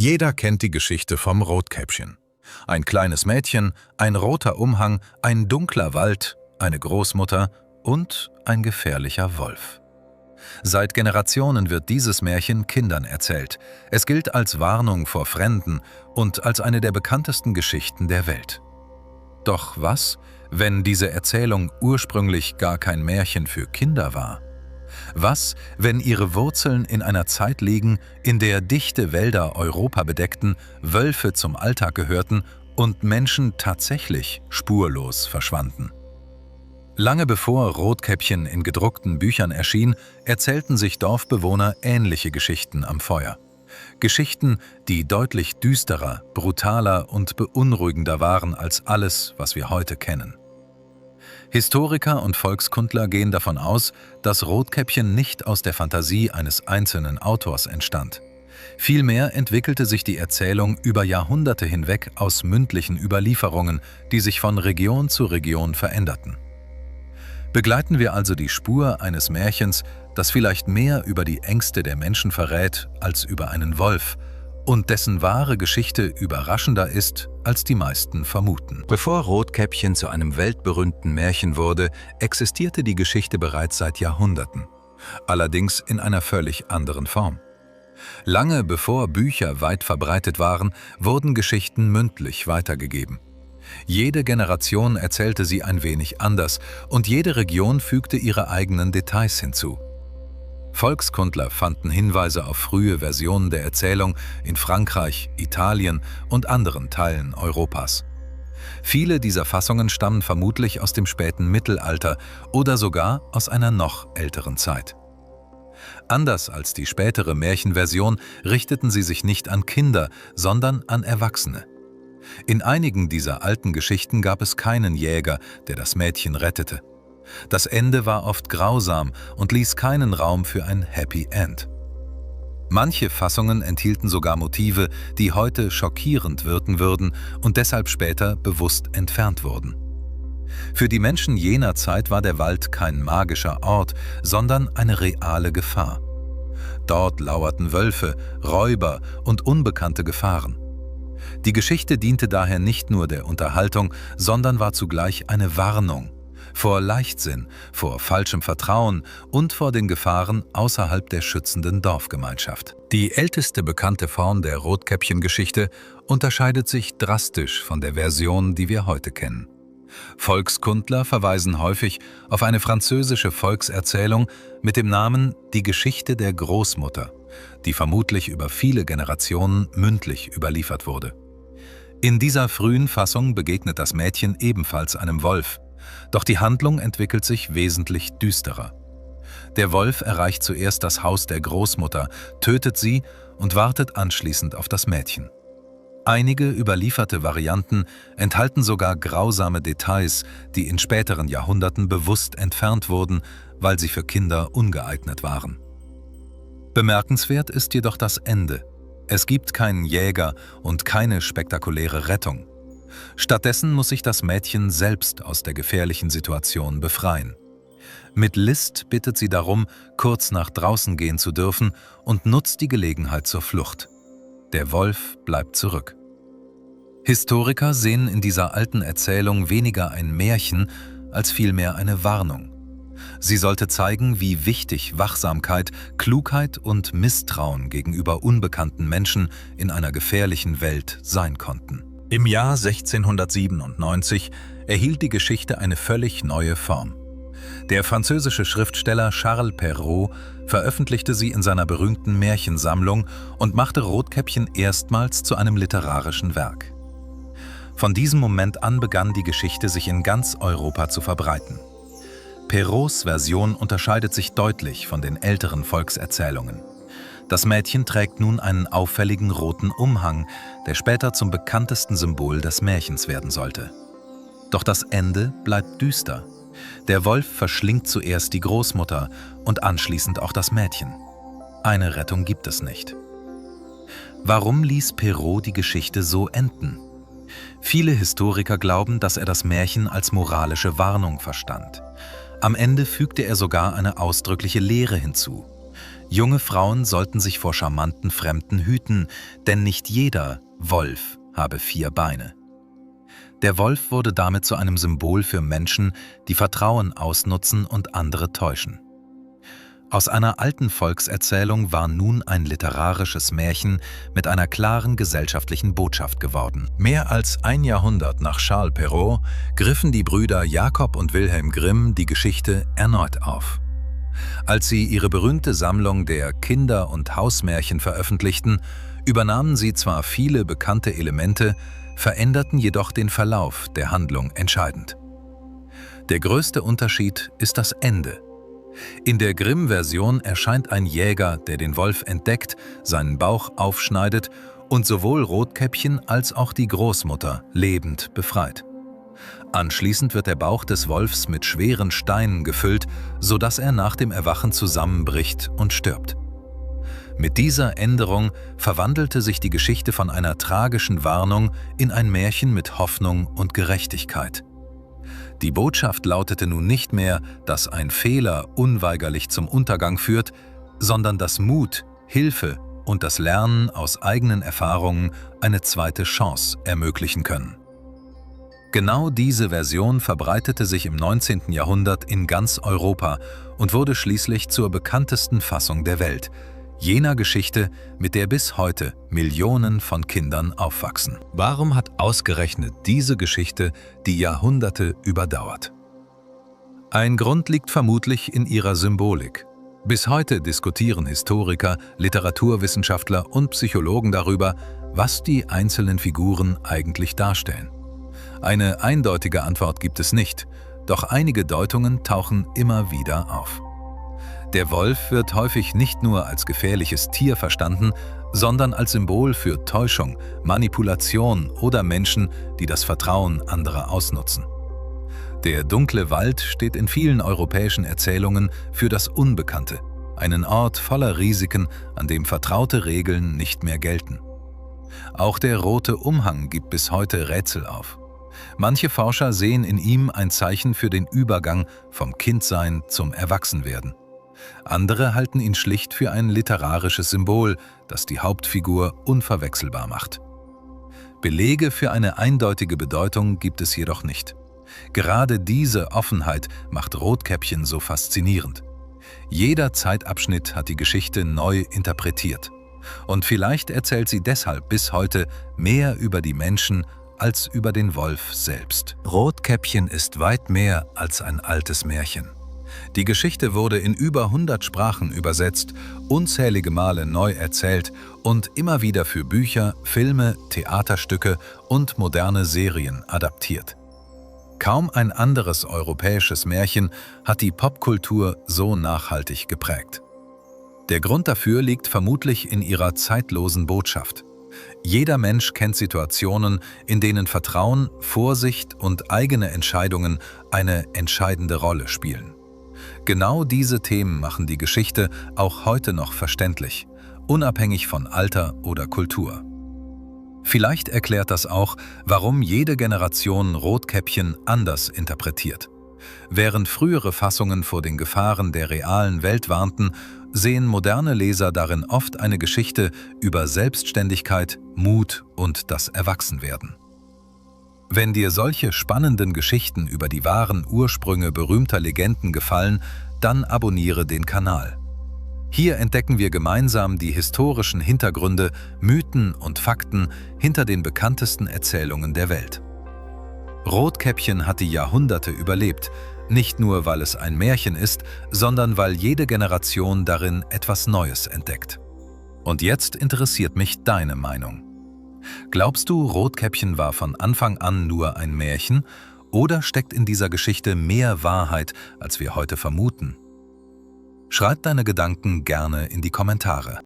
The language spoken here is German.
Jeder kennt die Geschichte vom Rotkäppchen. Ein kleines Mädchen, ein roter Umhang, ein dunkler Wald, eine Großmutter und ein gefährlicher Wolf. Seit Generationen wird dieses Märchen Kindern erzählt. Es gilt als Warnung vor Fremden und als eine der bekanntesten Geschichten der Welt. Doch was, wenn diese Erzählung ursprünglich gar kein Märchen für Kinder war? Was, wenn ihre Wurzeln in einer Zeit liegen, in der dichte Wälder Europa bedeckten, Wölfe zum Alltag gehörten und Menschen tatsächlich spurlos verschwanden? Lange bevor Rotkäppchen in gedruckten Büchern erschien, erzählten sich Dorfbewohner ähnliche Geschichten am Feuer. Geschichten, die deutlich düsterer, brutaler und beunruhigender waren als alles, was wir heute kennen. Historiker und Volkskundler gehen davon aus, dass Rotkäppchen nicht aus der Fantasie eines einzelnen Autors entstand. Vielmehr entwickelte sich die Erzählung über Jahrhunderte hinweg aus mündlichen Überlieferungen, die sich von Region zu Region veränderten. Begleiten wir also die Spur eines Märchens, das vielleicht mehr über die Ängste der Menschen verrät als über einen Wolf und dessen wahre Geschichte überraschender ist, als die meisten vermuten. Bevor Rotkäppchen zu einem weltberühmten Märchen wurde, existierte die Geschichte bereits seit Jahrhunderten. Allerdings in einer völlig anderen Form. Lange bevor Bücher weit verbreitet waren, wurden Geschichten mündlich weitergegeben. Jede Generation erzählte sie ein wenig anders und jede Region fügte ihre eigenen Details hinzu. Volkskundler fanden Hinweise auf frühe Versionen der Erzählung in Frankreich, Italien und anderen Teilen Europas. Viele dieser Fassungen stammen vermutlich aus dem späten Mittelalter oder sogar aus einer noch älteren Zeit. Anders als die spätere Märchenversion richteten sie sich nicht an Kinder, sondern an Erwachsene. In einigen dieser alten Geschichten gab es keinen Jäger, der das Mädchen rettete. Das Ende war oft grausam und ließ keinen Raum für ein Happy End. Manche Fassungen enthielten sogar Motive, die heute schockierend wirken würden und deshalb später bewusst entfernt wurden. Für die Menschen jener Zeit war der Wald kein magischer Ort, sondern eine reale Gefahr. Dort lauerten Wölfe, Räuber und unbekannte Gefahren. Die Geschichte diente daher nicht nur der Unterhaltung, sondern war zugleich eine Warnung vor Leichtsinn, vor falschem Vertrauen und vor den Gefahren außerhalb der schützenden Dorfgemeinschaft. Die älteste bekannte Form der Rotkäppchen-Geschichte unterscheidet sich drastisch von der Version, die wir heute kennen. Volkskundler verweisen häufig auf eine französische Volkserzählung mit dem Namen Die Geschichte der Großmutter, die vermutlich über viele Generationen mündlich überliefert wurde. In dieser frühen Fassung begegnet das Mädchen ebenfalls einem Wolf, doch die Handlung entwickelt sich wesentlich düsterer. Der Wolf erreicht zuerst das Haus der Großmutter, tötet sie und wartet anschließend auf das Mädchen. Einige überlieferte Varianten enthalten sogar grausame Details, die in späteren Jahrhunderten bewusst entfernt wurden, weil sie für Kinder ungeeignet waren. Bemerkenswert ist jedoch das Ende. Es gibt keinen Jäger und keine spektakuläre Rettung. Stattdessen muss sich das Mädchen selbst aus der gefährlichen Situation befreien. Mit List bittet sie darum, kurz nach draußen gehen zu dürfen und nutzt die Gelegenheit zur Flucht. Der Wolf bleibt zurück. Historiker sehen in dieser alten Erzählung weniger ein Märchen, als vielmehr eine Warnung. Sie sollte zeigen, wie wichtig Wachsamkeit, Klugheit und Misstrauen gegenüber unbekannten Menschen in einer gefährlichen Welt sein konnten. Im Jahr 1697 erhielt die Geschichte eine völlig neue Form. Der französische Schriftsteller Charles Perrault veröffentlichte sie in seiner berühmten Märchensammlung und machte Rotkäppchen erstmals zu einem literarischen Werk. Von diesem Moment an begann die Geschichte sich in ganz Europa zu verbreiten. Perraults Version unterscheidet sich deutlich von den älteren Volkserzählungen. Das Mädchen trägt nun einen auffälligen roten Umhang, der später zum bekanntesten Symbol des Märchens werden sollte. Doch das Ende bleibt düster. Der Wolf verschlingt zuerst die Großmutter und anschließend auch das Mädchen. Eine Rettung gibt es nicht. Warum ließ Perrault die Geschichte so enden? Viele Historiker glauben, dass er das Märchen als moralische Warnung verstand. Am Ende fügte er sogar eine ausdrückliche Lehre hinzu. Junge Frauen sollten sich vor charmanten Fremden hüten, denn nicht jeder Wolf habe 4 Beine. Der Wolf wurde damit zu einem Symbol für Menschen, die Vertrauen ausnutzen und andere täuschen. Aus einer alten Volkserzählung war nun ein literarisches Märchen mit einer klaren gesellschaftlichen Botschaft geworden. Mehr als ein Jahrhundert nach Charles Perrault griffen die Brüder Jakob und Wilhelm Grimm die Geschichte erneut auf. Als sie ihre berühmte Sammlung der Kinder- und Hausmärchen veröffentlichten, übernahmen sie zwar viele bekannte Elemente, veränderten jedoch den Verlauf der Handlung entscheidend. Der größte Unterschied ist das Ende. In der Grimm-Version erscheint ein Jäger, der den Wolf entdeckt, seinen Bauch aufschneidet und sowohl Rotkäppchen als auch die Großmutter lebend befreit. Anschließend wird der Bauch des Wolfs mit schweren Steinen gefüllt, sodass er nach dem Erwachen zusammenbricht und stirbt. Mit dieser Änderung verwandelte sich die Geschichte von einer tragischen Warnung in ein Märchen mit Hoffnung und Gerechtigkeit. Die Botschaft lautete nun nicht mehr, dass ein Fehler unweigerlich zum Untergang führt, sondern dass Mut, Hilfe und das Lernen aus eigenen Erfahrungen eine zweite Chance ermöglichen können. Genau diese Version verbreitete sich im 19. Jahrhundert in ganz Europa und wurde schließlich zur bekanntesten Fassung der Welt, jener Geschichte, mit der bis heute Millionen von Kindern aufwachsen. Warum hat ausgerechnet diese Geschichte die Jahrhunderte überdauert? Ein Grund liegt vermutlich in ihrer Symbolik. Bis heute diskutieren Historiker, Literaturwissenschaftler und Psychologen darüber, was die einzelnen Figuren eigentlich darstellen. Eine eindeutige Antwort gibt es nicht, doch einige Deutungen tauchen immer wieder auf. Der Wolf wird häufig nicht nur als gefährliches Tier verstanden, sondern als Symbol für Täuschung, Manipulation oder Menschen, die das Vertrauen anderer ausnutzen. Der dunkle Wald steht in vielen europäischen Erzählungen für das Unbekannte, einen Ort voller Risiken, an dem vertraute Regeln nicht mehr gelten. Auch der rote Umhang gibt bis heute Rätsel auf. Manche Forscher sehen in ihm ein Zeichen für den Übergang vom Kindsein zum Erwachsenwerden. Andere halten ihn schlicht für ein literarisches Symbol, das die Hauptfigur unverwechselbar macht. Belege für eine eindeutige Bedeutung gibt es jedoch nicht. Gerade diese Offenheit macht Rotkäppchen so faszinierend. Jeder Zeitabschnitt hat die Geschichte neu interpretiert. Und vielleicht erzählt sie deshalb bis heute mehr über die Menschen als über den Wolf selbst. Rotkäppchen ist weit mehr als ein altes Märchen. Die Geschichte wurde in über 100 Sprachen übersetzt, unzählige Male neu erzählt und immer wieder für Bücher, Filme, Theaterstücke und moderne Serien adaptiert. Kaum ein anderes europäisches Märchen hat die Popkultur so nachhaltig geprägt. Der Grund dafür liegt vermutlich in ihrer zeitlosen Botschaft. Jeder Mensch kennt Situationen, in denen Vertrauen, Vorsicht und eigene Entscheidungen eine entscheidende Rolle spielen. Genau diese Themen machen die Geschichte auch heute noch verständlich, unabhängig von Alter oder Kultur. Vielleicht erklärt das auch, warum jede Generation Rotkäppchen anders interpretiert. Während frühere Fassungen vor den Gefahren der realen Welt warnten, sehen moderne Leser darin oft eine Geschichte über Selbstständigkeit, Mut und das Erwachsenwerden. Wenn dir solche spannenden Geschichten über die wahren Ursprünge berühmter Legenden gefallen, dann abonniere den Kanal. Hier entdecken wir gemeinsam die historischen Hintergründe, Mythen und Fakten hinter den bekanntesten Erzählungen der Welt. Rotkäppchen hat die Jahrhunderte überlebt, nicht nur weil es ein Märchen ist, sondern weil jede Generation darin etwas Neues entdeckt. Und jetzt interessiert mich deine Meinung. Glaubst du, Rotkäppchen war von Anfang an nur ein Märchen oder steckt in dieser Geschichte mehr Wahrheit, als wir heute vermuten? Schreib deine Gedanken gerne in die Kommentare.